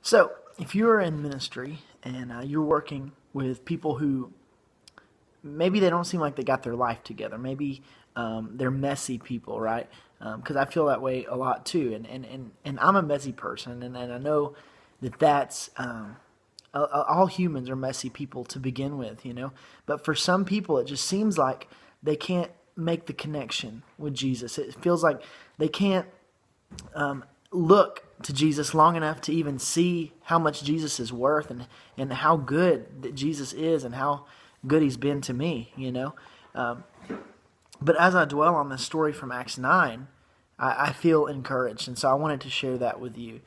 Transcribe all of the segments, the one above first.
So, if you're in ministry and you're working with people who maybe they don't seem like they got their life together, maybe they're messy people, right? Because I feel that way a lot too, and I'm a messy person, and I know that's all humans are messy people to begin with, you know. But for some people, it just seems like they can't make the connection with Jesus. It feels like they can't look to Jesus long enough to even see how much Jesus is worth and how good that Jesus is and how good he's been to me, you know. But as I dwell on this story from Acts 9, I feel encouraged. And so I wanted to share that with you.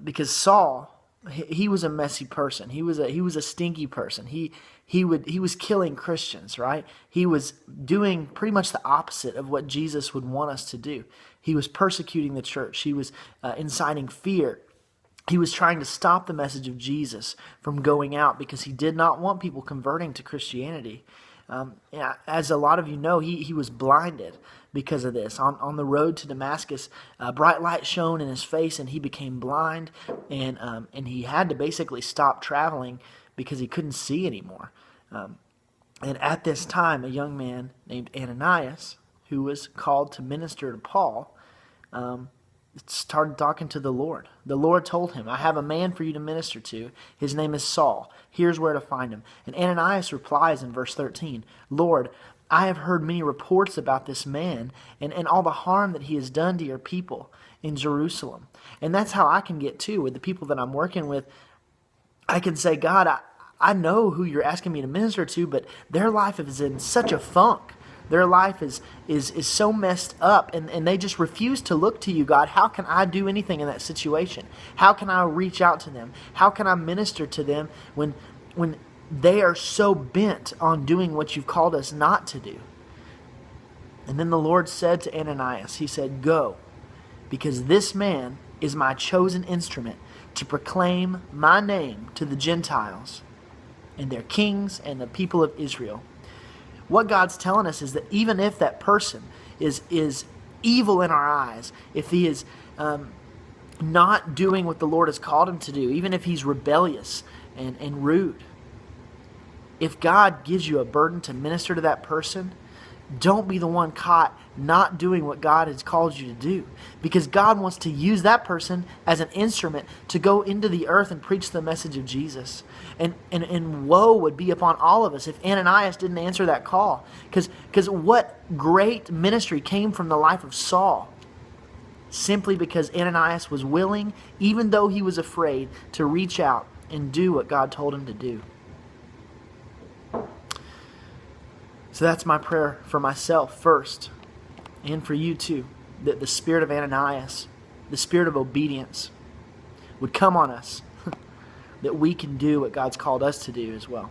Because Saul, he was a messy person. He was a stinky person. He was killing Christians, right? He was doing pretty much the opposite of what Jesus would want us to do. He was persecuting the church. He was inciting fear. He was trying to stop the message of Jesus from going out because he did not want people converting to Christianity. As a lot of you know, he was blinded because of this. On the road to Damascus, a bright light shone in his face and he became blind, and he had to basically stop traveling because he couldn't see anymore. And at this time, a young man named Ananias, who was called to minister to Paul, started talking to the Lord. The Lord told him, I have a man for you to minister to. His name is Saul. Here's where to find him. And Ananias replies in verse 13, Lord, I have heard many reports about this man and all the harm that he has done to your people in Jerusalem. And that's how I can get too with the people that I'm working with. I can say, God, I know who you're asking me to minister to, but their life is in such a funk. Their life is so messed up, and they just refuse to look to you, God. How can I do anything in that situation? How can I reach out to them? How can I minister to them when they are so bent on doing what you've called us not to do? And then the Lord said to Ananias, he said, go, because this man is my chosen instrument to proclaim my name to the Gentiles and their kings and the people of Israel. What God's telling us is that even if that person is evil in our eyes, if he is not doing what the Lord has called him to do, even if he's rebellious and rude, if God gives you a burden to minister to that person, don't be the one caught not doing what God has called you to do. Because God wants to use that person as an instrument to go into the earth and preach the message of Jesus. And woe would be upon all of us if Ananias didn't answer that call. Because what great ministry came from the life of Saul? Simply because Ananias was willing, even though he was afraid, to reach out and do what God told him to do. So that's my prayer for myself first, and for you too, that the spirit of Ananias, the spirit of obedience, would come on us, that we can do what God's called us to do as well.